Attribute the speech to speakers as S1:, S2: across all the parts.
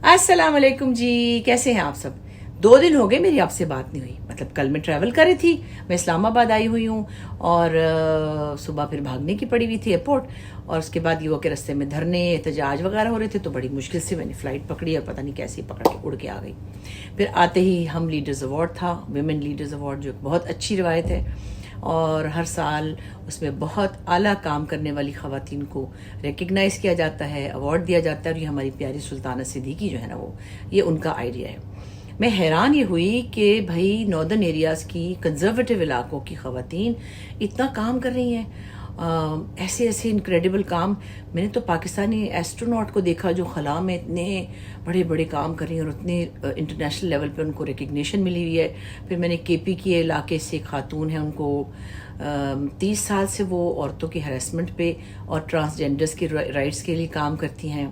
S1: السلام علیکم جی، کیسے ہیں آپ سب؟ 2 دن ہو گئے میری آپ سے بات نہیں ہوئی. مطلب کل میں ٹریول کر رہی تھی، میں اسلام آباد آئی ہوئی ہوں اور صبح پھر بھاگنے کی پڑی ہوئی تھی ایئرپورٹ، اور اس کے بعد یہ وہ کہ رستے میں دھرنے احتجاج وغیرہ ہو رہے تھے، تو بڑی مشکل سے میں نے فلائٹ پکڑی اور پتہ نہیں کیسے پکڑ کے اڑ کے آ گئی. پھر آتے ہی ہم لیڈرز ایوارڈ تھا، ویمن لیڈرز ایوارڈ، جو بہت اچھی روایت ہے اور ہر سال اس میں بہت اعلیٰ کام کرنے والی خواتین کو ریکگنائز کیا جاتا ہے، ایوارڈ دیا جاتا ہے. اور یہ ہماری پیاری سلطانہ صدیقی جو ہے نا، وہ یہ ان کا آئیڈیا ہے. میں حیران یہ ہوئی کہ بھائی ناردرن ایریاز کی کنزرویٹو علاقوں کی خواتین اتنا کام کر رہی ہیں، ایسے ایسے انکریڈیبل کام. میں نے تو پاکستانی ایسٹروناٹ کو دیکھا جو خلا میں اتنے بڑے بڑے کام کر رہی ہیں اور اتنے انٹرنیشنل لیول پہ ان کو ریکگنیشن ملی ہوئی ہے. پھر میں نے کے پی کے علاقے سے خاتون ہیں، ان کو 30 سال سے وہ عورتوں کی ہراسمنٹ پہ اور ٹرانسجینڈرز کے رائٹس کے لیے کام کرتی ہیں.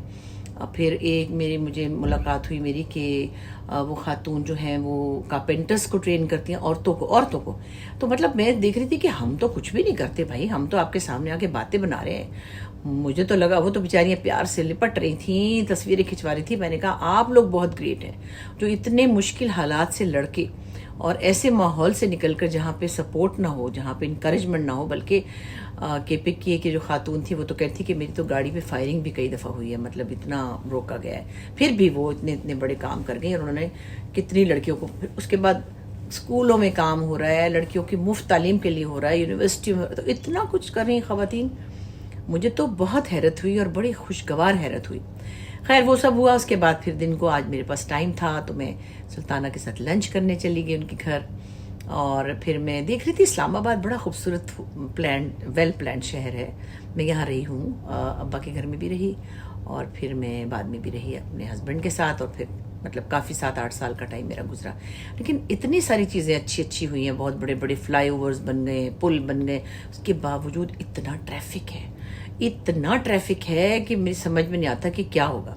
S1: پھر ایک مجھے ملاقات ہوئی میری کہ وہ خاتون جو ہیں وہ کارپینٹرز کو ٹرین کرتی ہیں، عورتوں کو. تو مطلب میں دیکھ رہی تھی کہ ہم تو کچھ بھی نہیں کرتے بھائی، ہم تو آپ کے سامنے آ کے باتیں بنا رہے ہیں. مجھے تو لگا وہ تو بیچاریاں پیار سے لپٹ رہی تھیں، تصویریں کھنچوا رہی تھیں. میں نے کہا آپ لوگ بہت گریٹ ہیں جو اتنے مشکل حالات سے لڑ کے اور ایسے ماحول سے نکل کر جہاں پہ سپورٹ نہ ہو، جہاں پہ انکریجمنٹ نہ ہو، بلکہ کے پک کی جو خاتون تھی وہ تو کہتی تھی کہ میری تو گاڑی پہ فائرنگ بھی کئی دفعہ ہوئی ہے، مطلب اتنا روکا گیا ہے. پھر بھی وہ اتنے بڑے کام کر گئی اور انہوں نے کتنی لڑکیوں کو. پھر اس کے بعد اسکولوں میں کام ہو رہا ہے، لڑکیوں کی مفت تعلیم کے لیے ہو رہا ہے، یونیورسٹی میں، تو اتنا کچھ کر رہی ہیں خواتین. مجھے تو بہت حیرت ہوئی اور بڑی خوشگوار حیرت ہوئی. خیر وہ سب ہوا. اس کے بعد پھر دن کو آج میرے پاس ٹائم تھا تو میں سلطانہ کے ساتھ لنچ کرنے چلی گئی ان کے گھر. اور پھر میں دیکھ رہی تھی اسلام آباد بڑا خوبصورت ویل پلانڈ شہر ہے. میں یہاں رہی ہوں، ابا کے گھر میں بھی رہی اور پھر میں بعد میں بھی رہی اپنے ہسبینڈ کے ساتھ، اور پھر مطلب کافی 7-8 سال کا ٹائم میرا گزرا. لیکن اتنی ساری چیزیں اچھی ہوئی ہیں، بہت بڑے بڑے فلائی اوورز بن گئے، پل بن گئے. اس کے باوجود اتنا ٹریفک ہے کہ میری سمجھ میں نہیں آتا کہ کیا ہوگا.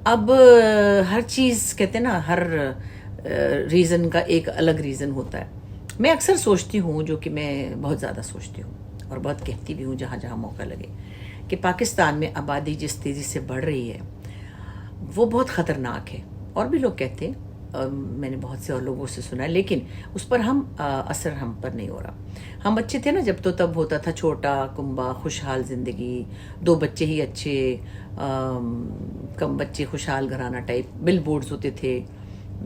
S1: اب ہر چیز کہتے ہیں نا، ہر ریزن کا ایک الگ ریزن ہوتا ہے. میں اکثر سوچتی ہوں، جو کہ میں بہت زیادہ سوچتی ہوں اور بہت کہتی بھی ہوں جہاں جہاں موقع لگے، کہ پاکستان میں آبادی جس تیزی سے بڑھ رہی ہے وہ بہت خطرناک ہے. اور بھی لوگ کہتے ہیں، میں نے بہت سے اور لوگوں سے سنا ہے، لیکن اس پر اثر ہم پر نہیں ہو رہا. ہم بچے تھے نا جب، تو تب ہوتا تھا چھوٹا کنبا خوشحال زندگی، 2 بچے ہی اچھے، کم بچے خوشحال گھرانہ ٹائپ، بل بورڈز ہوتے تھے.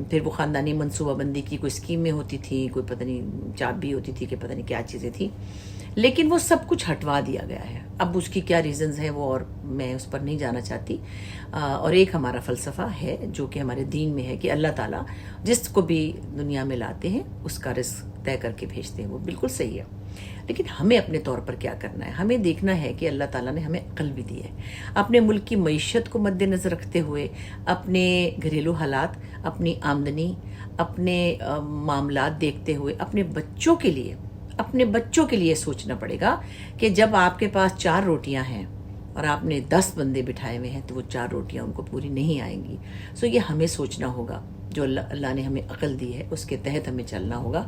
S1: پھر وہ خاندانی منصوبہ بندی کی کوئی اسکیمیں ہوتی تھیں، کوئی پتہ نہیں چابی ہوتی تھی کہ پتہ نہیں کیا چیزیں تھیں. لیکن وہ سب کچھ ہٹوا دیا گیا ہے. اب اس کی کیا ریزنز ہیں وہ، اور میں اس پر نہیں جانا چاہتی. اور ایک ہمارا فلسفہ ہے جو کہ ہمارے دین میں ہے کہ اللہ تعالیٰ جس کو بھی دنیا میں لاتے ہیں اس کا رزق طے کر کے بھیجتے ہیں. وہ بالکل صحیح ہے. لیکن ہمیں اپنے طور پر کیا کرنا ہے؟ ہمیں دیکھنا ہے کہ اللہ تعالیٰ نے ہمیں عقل بھی دی ہے. اپنے ملک کی معیشت کو مد نظر رکھتے ہوئے، اپنے گھریلو حالات، اپنی آمدنی، اپنے معاملات دیکھتے ہوئے اپنے بچوں کے لیے سوچنا پڑے گا کہ جب آپ کے پاس 4 روٹیاں ہیں اور آپ نے 10 بندے بٹھائے ہوئے ہیں تو وہ 4 روٹیاں ان کو پوری نہیں آئیں گی. یہ ہمیں سوچنا ہوگا. جو اللہ نے ہمیں عقل دی ہے اس کے تحت ہمیں چلنا ہوگا،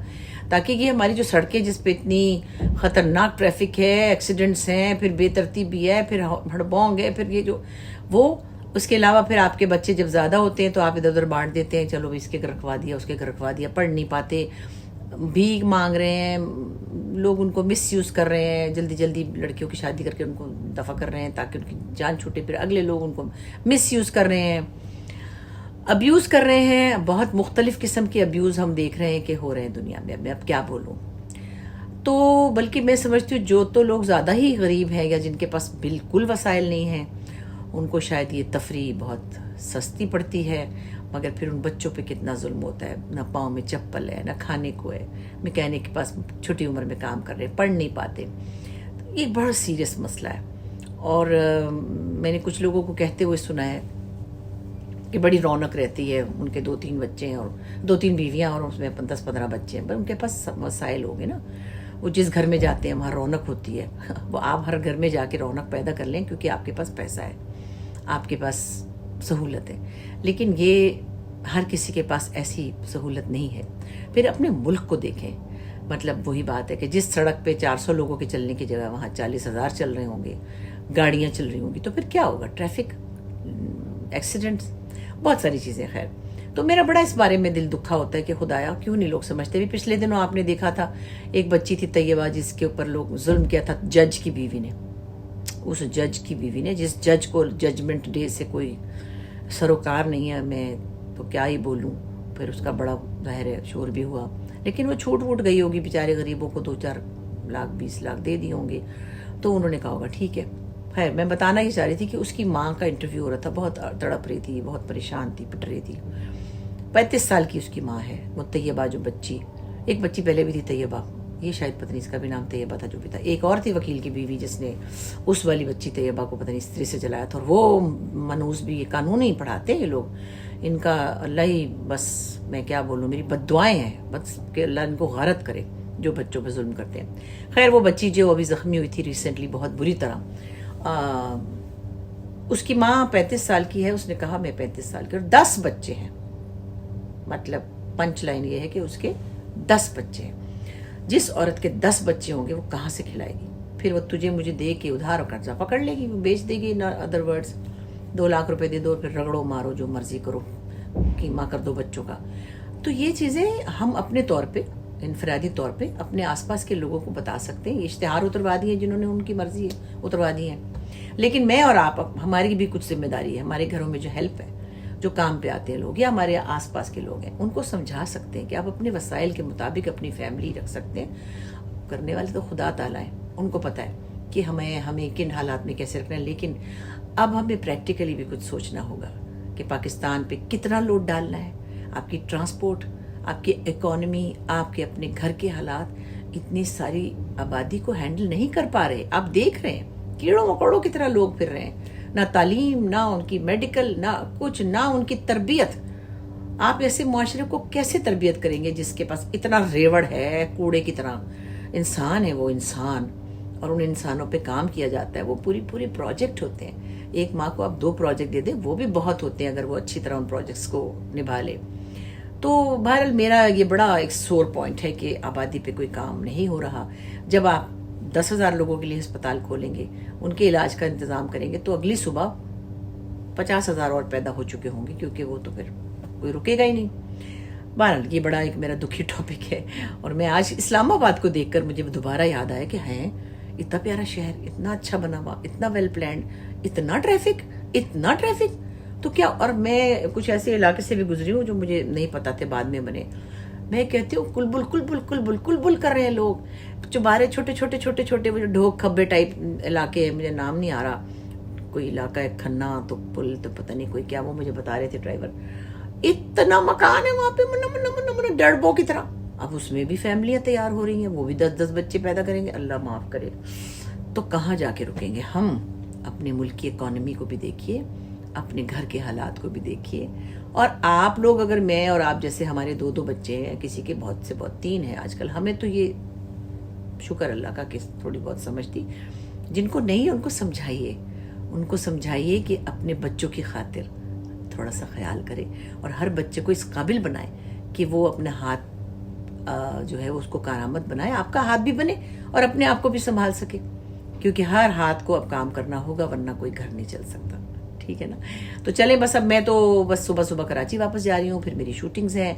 S1: تاکہ یہ ہماری جو سڑکیں جس پہ اتنی خطرناک ٹریفک ہے، ایکسیڈنٹس ہیں، پھر بے ترتیبی ہے، پھر ہڑبونگ ہے، پھر یہ جو وہ، اس کے علاوہ پھر آپ کے بچے جب زیادہ ہوتے ہیں تو آپ ادھر ادھر بانٹ دیتے ہیں، چلو اس کے گھر رکھوا دیا، اس کے گھر رکھوا دیا. پڑھ نہیں پاتے، بھیک مانگ رہے ہیں لوگ، ان کو مس یوز کر رہے ہیں، جلدی لڑکیوں کی شادی کر کے ان کو دفع کر رہے ہیں تاکہ ان کی جان چھوٹے. پھر اگلے لوگ ان کو مس یوز کر رہے ہیں، ابیوز کر رہے ہیں. بہت مختلف قسم کے ابیوز ہم دیکھ رہے ہیں کہ ہو رہے ہیں دنیا میں. میں اب کیا بولوں. تو بلکہ میں سمجھتی ہوں جو تو لوگ زیادہ ہی غریب ہیں یا جن کے پاس بالکل وسائل نہیں ہیں، ان کو شاید یہ تفریح بہت سستی پڑتی ہے. مگر پھر ان بچوں پہ کتنا ظلم ہوتا ہے. نہ پاؤں میں چپل ہے، نہ کھانے کو ہے، میکینک کے پاس چھوٹی عمر میں کام کر رہے ہیں، پڑھ نہیں پاتے. تو یہ بڑا سیریس مسئلہ ہے. اور میں نے کچھ لوگوں کو کہتے ہوئے سنا ہے کہ بڑی رونق رہتی ہے، ان کے 2-3 بچے ہیں اور 2-3 بیویاں اور اس میں 10-15 بچے ہیں. پر ان کے پاس وسائل ہو گئے نا، وہ جس گھر میں جاتے ہیں وہاں رونق ہوتی ہے. وہ آپ ہر گھر میں جا کے رونق پیدا کر لیں کیونکہ آپ کے پاس پیسہ ہے، آپ کے پاس سہولت ہے. لیکن یہ ہر کسی کے پاس ایسی سہولت نہیں ہے. پھر اپنے ملک کو دیکھیں. مطلب وہی بات ہے کہ جس سڑک پہ 400 لوگوں کے چلنے کی جگہ وہاں 40,000 چل رہے ہوں گے، گاڑیاں چل رہی ہوں گی، تو پھر کیا ہوگا؟ Traffic, accidents. بہت ساری چیزیں. خیر تو میرا بڑا اس بارے میں دل دکھا ہوتا ہے کہ خدایا کیوں نہیں لوگ سمجھتے. بھی پچھلے دنوں آپ نے دیکھا تھا ایک بچی تھی طیبہ جس کے اوپر لوگ ظلم کیا تھا جج کی بیوی نے. اس جج کی بیوی نے, جس جج کو ججمنٹ ڈے سے کوئی سروکار نہیں ہے, میں تو کیا ہی بولوں. پھر اس کا بڑا ظاہر ہے شور بھی ہوا, لیکن وہ چھوٹ ووٹ گئی ہوگی, بیچارے غریبوں کو 2-4 لاکھ 20 لاکھ دے دیے ہوں گے, تو انہوں نے کہا ہوگا ٹھیک ہے. خیر میں بتانا یہ چاہ رہی تھی کہ اس کی ماں کا انٹرویو ہو رہا تھا, بہت تڑپ رہی تھی, بہت پریشان تھی, پٹ رہی تھی. 35 سال کی اس کی ماں ہے, وہ طیبہ جو بچی, ایک بچی پہلے بھی تھی طیبہ, یہ شاید پتہ نہیں اس کا بھی نام طیبہ تھا جو بھی تھا. ایک اور تھی وکیل کی بیوی جس نے اس والی بچی طیبہ کو پتہ نہیں استری سے جلایا تھا. اور وہ منوس بھی, یہ قانون نہیں پڑھاتے یہ لوگ, ان کا اللہ ہی بس میں کیا بولوں, میری بد دعائیں ہیں بس کہ اللہ ان کو غارت کرے جو بچوں پہ ظلم کرتے ہیں. خیر وہ بچی جو ابھی زخمی ہوئی تھی ریسنٹلی بہت بری طرح, اس کی ماں 35 سال کی ہے. اس نے کہا میں 35 سال کی اور 10 بچے ہیں. مطلب پنچ لائن یہ ہے کہ اس کے 10 بچے ہیں. جس عورت کے 10 بچے ہوں گے وہ کہاں سے کھلائے گی؟ پھر وہ تجھے مجھے دے کے ادھار اور قرضہ پکڑ لے گی, وہ بیچ دے گی. ادر ورڈز 2 لاکھ روپے دے دو, پھر رگڑو مارو جو مرضی کرو, قیمہ کر دو بچوں کا. تو یہ چیزیں ہم اپنے طور پہ انفرادی طور پہ اپنے آس پاس کے لوگوں کو بتا سکتے ہیں. یہ اشتہار اتروا دیے جنہوں نے ان کی مرضی ہے اتروا دی ہیں, لیکن میں اور آپ ہماری بھی کچھ ذمہ داری ہے. ہمارے گھروں میں جو ہیلپ ہے, جو کام پہ آتے ہیں لوگ یا ہمارے آس پاس کے لوگ ہیں, ان کو سمجھا سکتے ہیں کہ آپ اپنے وسائل کے مطابق اپنی فیملی رکھ سکتے ہیں. کرنے والے تو خدا تعالیٰ ہیں, ان کو پتہ ہے کہ ہمیں کن حالات میں کیسے رکھنا ہے. لیکن اب ہمیں پریکٹیکلی بھی کچھ سوچنا ہوگا کہ پاکستان پہ کتنا لوڈ ڈالنا ہے. آپ کی ٹرانسپورٹ, آپ کی اکانومی, آپ کے اپنے گھر کے حالات اتنی ساری آبادی کو ہینڈل نہیں کر پا رہے. آپ دیکھ رہے ہیں کیڑوں مکوڑوں کی طرح لوگ پھر رہے ہیں, نہ تعلیم, نہ ان کی میڈیکل, نہ کچھ, نہ ان کی تربیت. آپ ایسے معاشرے کو کیسے تربیت کریں گے جس کے پاس اتنا ریوڑ ہے کوڑے کی طرح؟ انسان ہے وہ انسان, اور ان انسانوں پہ کام کیا جاتا ہے. وہ پوری پروجیکٹ ہوتے ہیں. ایک ماں کو آپ 2 پروجیکٹ دے دیں وہ بھی بہت ہوتے ہیں اگر وہ اچھی طرح ان پروجیکٹس کو نبھا لے. تو بہرحال میرا یہ بڑا ایک سور پوائنٹ ہے کہ آبادی پہ کوئی کام نہیں ہو رہا. جب آپ 10,000 لوگوں کے لیے ہسپتال کھولیں گے, ان کے علاج کا انتظام کریں گے, تو اگلی صبح 50,000 اور پیدا ہو چکے ہوں گے, کیونکہ وہ تو پھر کوئی رکے گا ہی نہیں. بہرحال یہ بڑا ایک میرا دکھی ٹاپک ہے. اور میں آج اسلام آباد کو دیکھ کر مجھے دوبارہ یاد آیا کہ ہیں اتنا پیارا شہر, اتنا اچھا بنا ہوا, اتنا ویل پلانڈ, اتنا ٹریفک. تو کیا, اور میں کچھ ایسے علاقے سے بھی گزری ہوں جو مجھے نہیں پتا تھے, بعد میں بنے. میں کہتی ہوں کل کر رہے ہیں لوگ. چوبارے چھوٹے وہ جو ڈھوک کھبے ٹائپ علاقے ہیں, مجھے نام نہیں آ رہا, کوئی علاقہ ہے کھنا تو پل تو پتہ نہیں کوئی کیا, وہ مجھے بتا رہے تھے ڈرائیور. اتنا مکان ہے وہاں پہ من ڈڑبوں کی طرح. اب اس میں بھی فیملیاں تیار ہو رہی ہیں, وہ بھی 10 بچے پیدا کریں گے, اللہ معاف کرے. تو کہاں جا کے رکیں گے ہم؟ اپنے ملک کی اکانومی کو بھی دیکھیے, اپنے گھر کے حالات کو بھی دیکھیے. اور آپ لوگ, اگر میں اور آپ جیسے ہمارے 2 بچے ہیں, کسی کے بہت سے بہت 3 ہیں آج کل, ہمیں تو یہ شکر اللہ کا کہ تھوڑی بہت سمجھ تھی. جن کو نہیں ان کو سمجھائیے کہ اپنے بچوں کی خاطر تھوڑا سا خیال کرے, اور ہر بچے کو اس قابل بنائے کہ وہ اپنا ہاتھ جو ہے اس کو کارآمد بنائے, آپ کا ہاتھ بھی بنے اور اپنے آپ کو بھی سنبھال سکے, کیونکہ ہر ہاتھ کو اب کام کرنا ہوگا ورنہ کوئی گھر نہیں چل سکتا. ٹھیک ہے نا؟ تو چلیں بس, اب میں تو بس صبح کراچی واپس جا رہی ہوں, پھر میری شوٹنگز ہیں,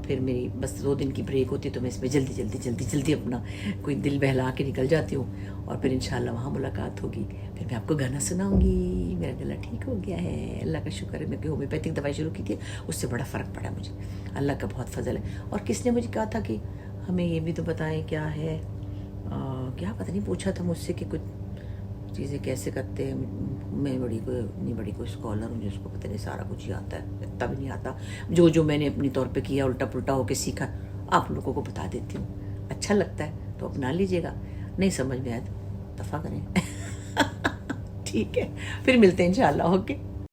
S1: پھر میری بس 2 دن کی بریک ہوتی ہے, تو میں اس میں جلدی اپنا کوئی دل بہلا کے نکل جاتی ہوں, اور پھر انشاءاللہ وہاں ملاقات ہوگی. پھر میں آپ کو گانا سناؤں گی. میرا گلا ٹھیک ہو گیا ہے, اللہ کا شکر ہے. میں ہومیوپیتھک دوائی شروع کی تھی, اس سے بڑا فرق پڑا مجھے, اللہ کا بہت فضل ہے. اور کس نے مجھے کہا تھا کہ ہمیں یہ بھی تو بتائیں کیا ہے, کیا پتہ نہیں پوچھا تھا مجھ سے کہ کچھ چیزیں کیسے کرتے ہیں. میں بڑی کوئی اسکالر ہوں جس کو پتہ نہیں سارا کچھ ہی آتا ہے, اتنا بھی نہیں آتا. جو میں نے اپنی طور پہ کیا, الٹا پلٹا ہو کے سیکھا, آپ لوگوں کو بتا دیتی ہوں. اچھا لگتا ہے تو اپنا لیجیے گا, نہیں سمجھ میں آیا تو دفع کریں. ٹھیک ہے, پھر ملتے ہیں انشاءاللہ. اوکے.